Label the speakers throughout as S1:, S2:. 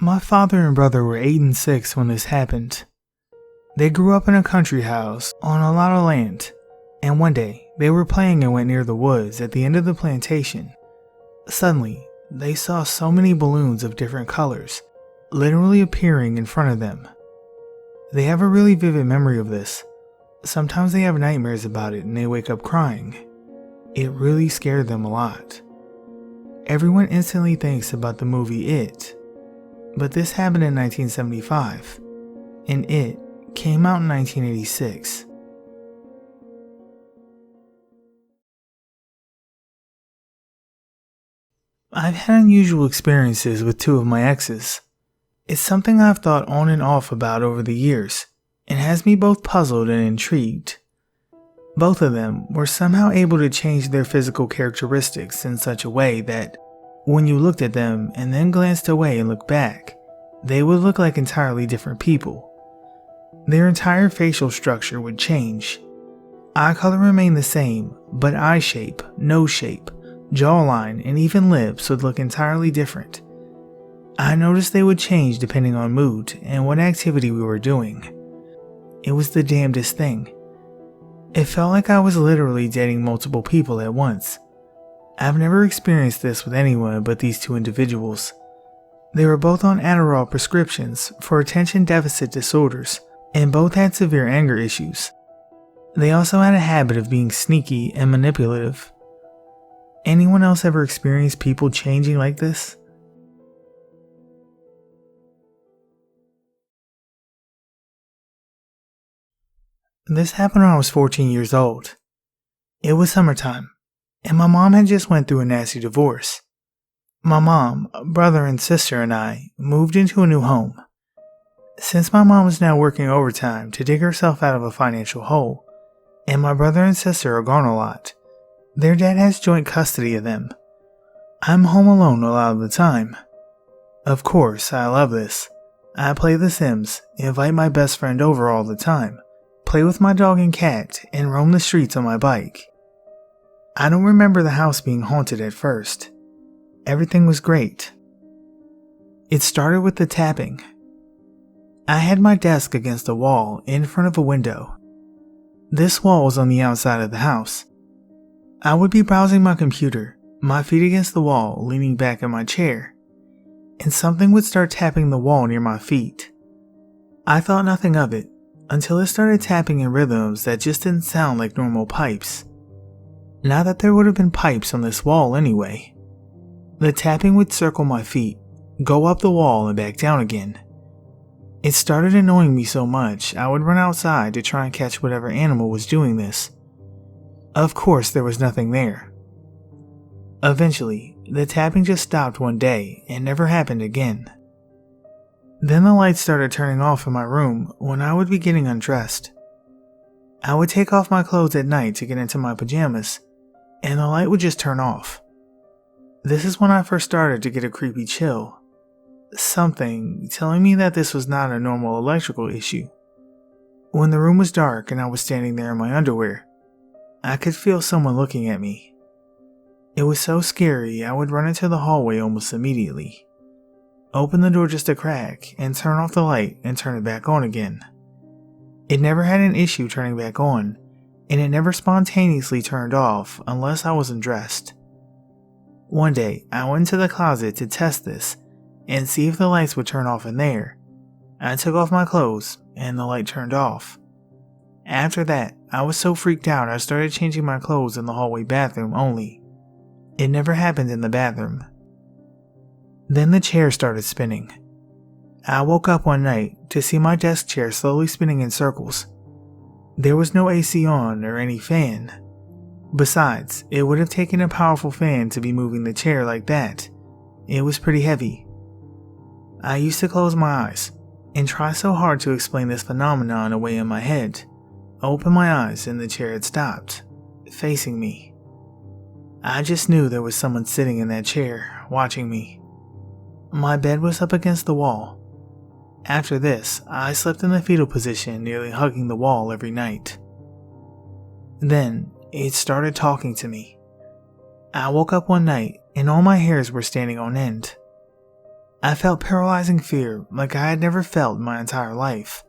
S1: My father and brother were 8 and 6 when this happened. They grew up in a country house on a lot of land, and one day they were playing and went near the woods at the end of the plantation. Suddenly, they saw so many balloons of different colors literally appearing in front of them. They have a really vivid memory of this. Sometimes they have nightmares about it and they wake up crying. It really scared them a lot. Everyone instantly thinks about the movie It, but this happened in 1975, and It came out in 1986. I've had unusual experiences with 2 of my exes. It's something I've thought on and off about over the years, and has me both puzzled and intrigued. Both of them were somehow able to change their physical characteristics in such a way that when you looked at them and then glanced away and looked back, they would look like entirely different people. Their entire facial structure would change. Eye color remained the same, but eye shape, nose shape, jawline, and even lips would look entirely different. I noticed they would change depending on mood and what activity we were doing. It was the damnedest thing. It felt like I was literally dating multiple people at once. I've never experienced this with anyone but these 2 individuals. They were both on Adderall prescriptions for attention deficit disorders, and both had severe anger issues. They also had a habit of being sneaky and manipulative. Anyone else ever experienced people changing like this? This happened when I was 14 years old. It was summertime, and my mom had just went through a nasty divorce. My mom, brother, and sister and I moved into a new home. Since my mom is now working overtime to dig herself out of a financial hole, and my brother and sister are gone a lot, their dad has joint custody of them. I'm home alone a lot of the time. Of course, I love this. I play The Sims, invite my best friend over all the time, play with my dog and cat, and roam the streets on my bike. I don't remember the house being haunted at first. Everything was great. It started with the tapping. I had my desk against a wall in front of a window. This wall was on the outside of the house. I would be browsing my computer, my feet against the wall, leaning back in my chair, and something would start tapping the wall near my feet. I thought nothing of it until it started tapping in rhythms that just didn't sound like normal pipes. Not that there would have been pipes on this wall anyway. The tapping would circle my feet, go up the wall and back down again. It started annoying me so much I would run outside to try and catch whatever animal was doing this. Of course there was nothing there. Eventually, the tapping just stopped one day and never happened again. Then the lights started turning off in my room when I would be getting undressed. I would take off my clothes at night to get into my pajamas, and the light would just turn off. This is when I first started to get a creepy chill. Something telling me that this was not a normal electrical issue. When the room was dark and I was standing there in my underwear, I could feel someone looking at me. It was so scary I would run into the hallway almost immediately, open the door just a crack, and turn off the light and turn it back on again. It never had an issue turning back on, and it never spontaneously turned off unless I wasn't dressed. One day, I went into the closet to test this and see if the lights would turn off in there. I took off my clothes and the light turned off. After that, I was so freaked out I started changing my clothes in the hallway bathroom only. It never happened in the bathroom. Then the chair started spinning. I woke up one night to see my desk chair slowly spinning in circles. There was no AC on or any fan. Besides, it would have taken a powerful fan to be moving the chair like that. It was pretty heavy. I used to close my eyes and try so hard to explain this phenomenon away in my head. I opened my eyes and the chair had stopped, facing me. I just knew there was someone sitting in that chair, watching me. My bed was up against the wall. After this, I slept in the fetal position, nearly hugging the wall every night. Then, it started talking to me. I woke up one night and all my hairs were standing on end. I felt paralyzing fear like I had never felt in my entire life,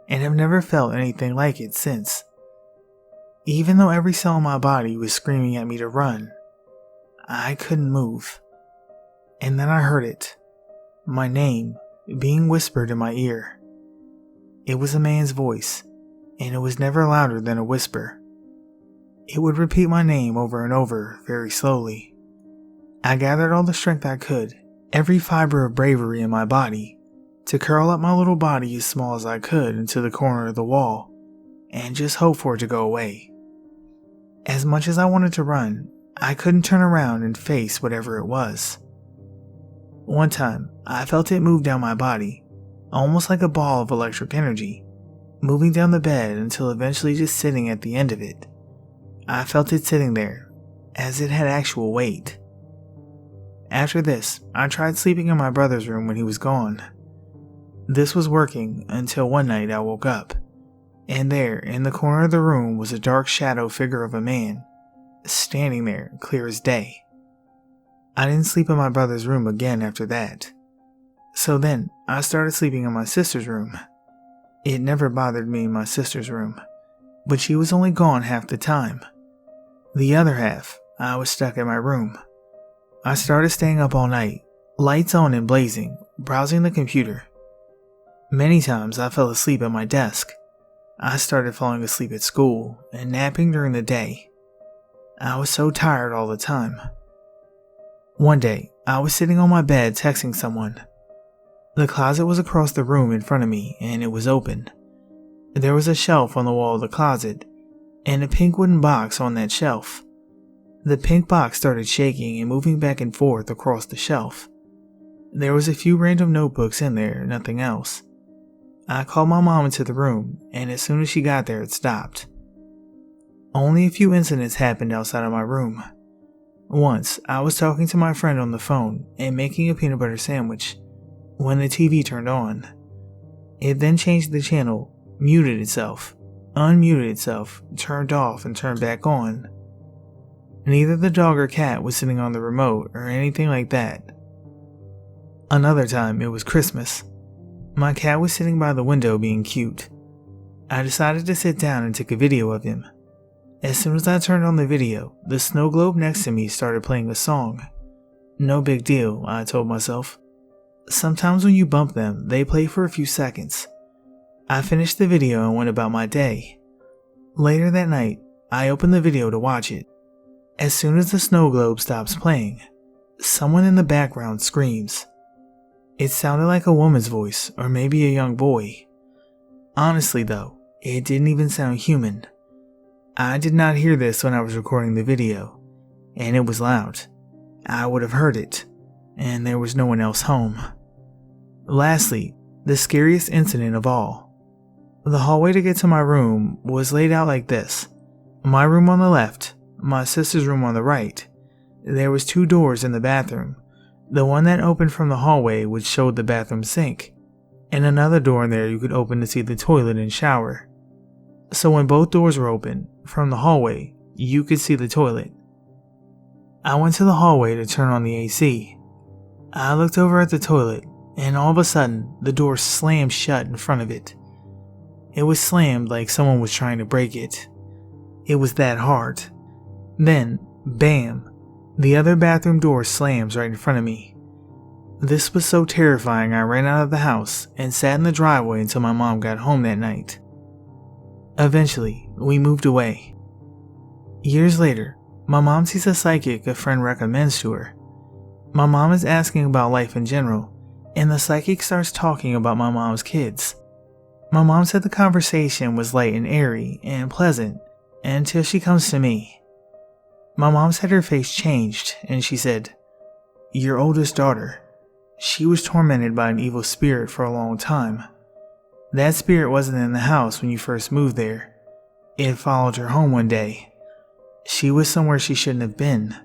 S1: and have never felt anything like it since. Even though every cell in my body was screaming at me to run, I couldn't move. And then I heard it, my name, being whispered in my ear. It was a man's voice, and it was never louder than a whisper. It would repeat my name over and over, very slowly. I gathered all the strength I could, every fiber of bravery in my body, to curl up my little body as small as I could into the corner of the wall, and just hope for it to go away. As much as I wanted to run, I couldn't turn around and face whatever it was. One time, I felt it move down my body, almost like a ball of electric energy, moving down the bed until eventually just sitting at the end of it. I felt it sitting there, as it had actual weight. After this, I tried sleeping in my brother's room when he was gone. This was working until one night I woke up, and there, in the corner of the room, was a dark shadow figure of a man, standing there, clear as day. I didn't sleep in my brother's room again after that. So then, I started sleeping in my sister's room. It never bothered me in my sister's room, but she was only gone half the time. The other half, I was stuck in my room. I started staying up all night, lights on and blazing, browsing the computer. Many times I fell asleep at my desk. I started falling asleep at school and napping during the day. I was so tired all the time. One day, I was sitting on my bed texting someone. The closet was across the room in front of me, and it was open. There was a shelf on the wall of the closet, and a pink wooden box on that shelf. The pink box started shaking and moving back and forth across the shelf. There was a few random notebooks in there, nothing else. I called my mom into the room, and as soon as she got there, it stopped. Only a few incidents happened outside of my room. Once, I was talking to my friend on the phone and making a peanut butter sandwich when the TV turned on. It then changed the channel, muted itself, unmuted itself, turned off, and turned back on. Neither the dog or cat was sitting on the remote or anything like that. Another time, it was Christmas. My cat was sitting by the window being cute. I decided to sit down and take a video of him. As soon as I turned on the video, the snow globe next to me started playing a song. No big deal, I told myself. Sometimes when you bump them, they play for a few seconds. I finished the video and went about my day. Later that night, I opened the video to watch it. As soon as the snow globe stops playing, someone in the background screams. It sounded like a woman's voice, or maybe a young boy. Honestly though, it didn't even sound human. I did not hear this when I was recording the video, and it was loud. I would have heard it, and there was no one else home. Lastly, the scariest incident of all. The hallway to get to my room was laid out like this. My room on the left, my sister's room on the right. There was 2 doors in the bathroom. The one that opened from the hallway which showed the bathroom sink, and another door in there you could open to see the toilet and shower. So when both doors were open, from the hallway, you could see the toilet. I went to the hallway to turn on the AC. I looked over at the toilet, and all of a sudden, the door slammed shut in front of it. It was slammed like someone was trying to break it. It was that hard. Then, bam, the other bathroom door slams right in front of me. This was so terrifying I ran out of the house and sat in the driveway until my mom got home that night. Eventually, we moved away. Years later, my mom sees a psychic a friend recommends to her. My mom is asking about life in general, and the psychic starts talking about my mom's kids. My mom said the conversation was light and airy and pleasant until she comes to me. My mom said her face changed and she said, "Your oldest daughter, she was tormented by an evil spirit for a long time. That spirit wasn't in the house when you first moved there. It followed her home one day. She was somewhere she shouldn't have been.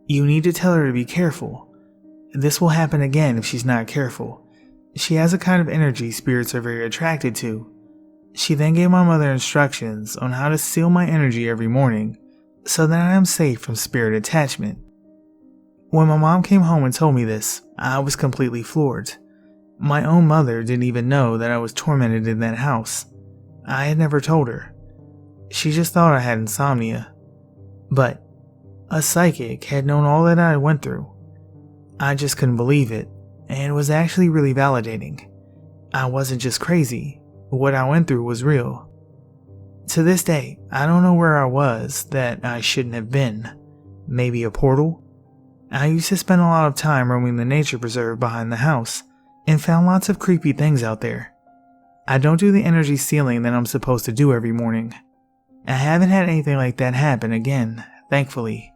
S1: You need to tell her to be careful. This will happen again if she's not careful. She has a kind of energy spirits are very attracted to." She then gave my mother instructions on how to seal my energy every morning so that I am safe from spirit attachment. When my mom came home and told me this, I was completely floored. My own mother didn't even know that I was tormented in that house. I had never told her. She just thought I had insomnia. But a psychic had known all that I went through. I just couldn't believe it, and it was actually really validating. I wasn't just crazy. What I went through was real. To this day, I don't know where I was that I shouldn't have been. Maybe a portal? I used to spend a lot of time roaming the nature preserve behind the house and found lots of creepy things out there. I don't do the energy stealing that I'm supposed to do every morning. I haven't had anything like that happen again, thankfully.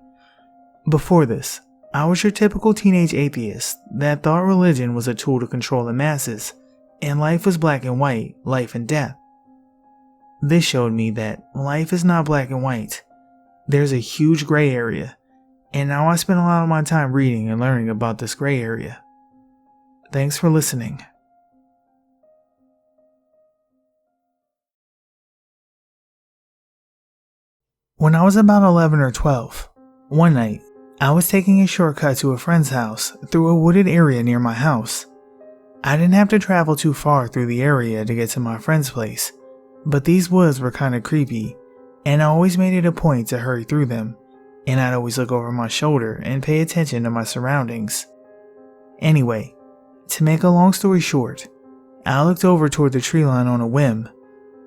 S1: Before this, I was your typical teenage atheist that thought religion was a tool to control the masses, and life was black and white, life and death. This showed me that life is not black and white. There's a huge gray area, and now I spend a lot of my time reading and learning about this gray area. Thanks for listening. When I was about 11 or 12, one night, I was taking a shortcut to a friend's house through a wooded area near my house. I didn't have to travel too far through the area to get to my friend's place, but these woods were kind of creepy, and I always made it a point to hurry through them, and I'd always look over my shoulder and pay attention to my surroundings. Anyway, to make a long story short, I looked over toward the tree line on a whim,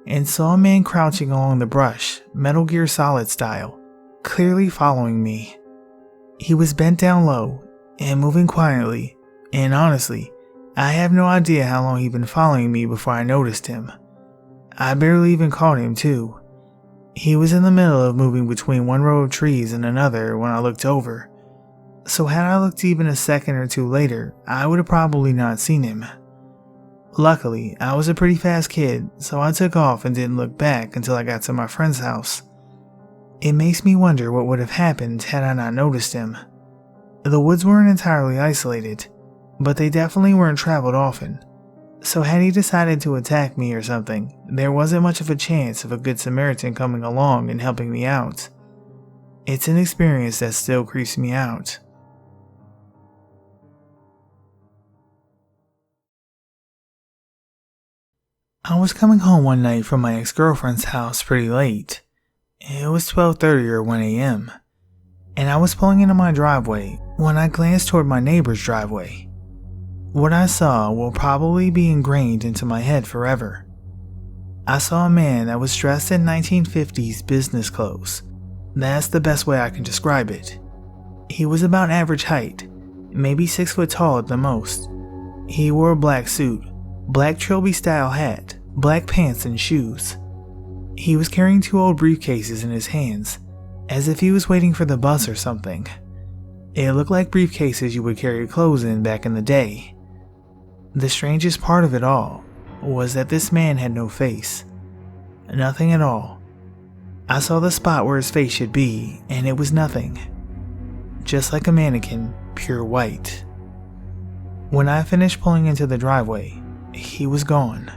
S1: and saw a man crouching along the brush, Metal Gear Solid style, clearly following me. He was bent down low and moving quietly, and honestly, I have no idea how long he'd been following me before I noticed him. I barely even caught him too. He was in the middle of moving between one row of trees and another when I looked over, so had I looked even a second or two later, I would have probably not seen him. Luckily, I was a pretty fast kid, so I took off and didn't look back until I got to my friend's house. It makes me wonder what would have happened had I not noticed him. The woods weren't entirely isolated, but they definitely weren't traveled often. So had he decided to attack me or something, there wasn't much of a chance of a good Samaritan coming along and helping me out. It's an experience that still creeps me out. I was coming home one night from my ex-girlfriend's house pretty late. It was 12:30 or 1 a.m. and I was pulling into my driveway when I glanced toward my neighbor's driveway. What I saw will probably be ingrained into my head forever. I saw a man that was dressed in 1950s business clothes. That's the best way I can describe it. He was about average height, maybe 6 foot tall at the most. He wore a black suit, black trilby style hat, black pants and shoes. He was carrying 2 old briefcases in his hands, as if he was waiting for the bus or something. It looked like briefcases you would carry clothes in back in the day. The strangest part of it all was that this man had no face. Nothing at all. I saw the spot where his face should be, and it was nothing. Just like a mannequin, pure white. When I finished pulling into the driveway, he was gone.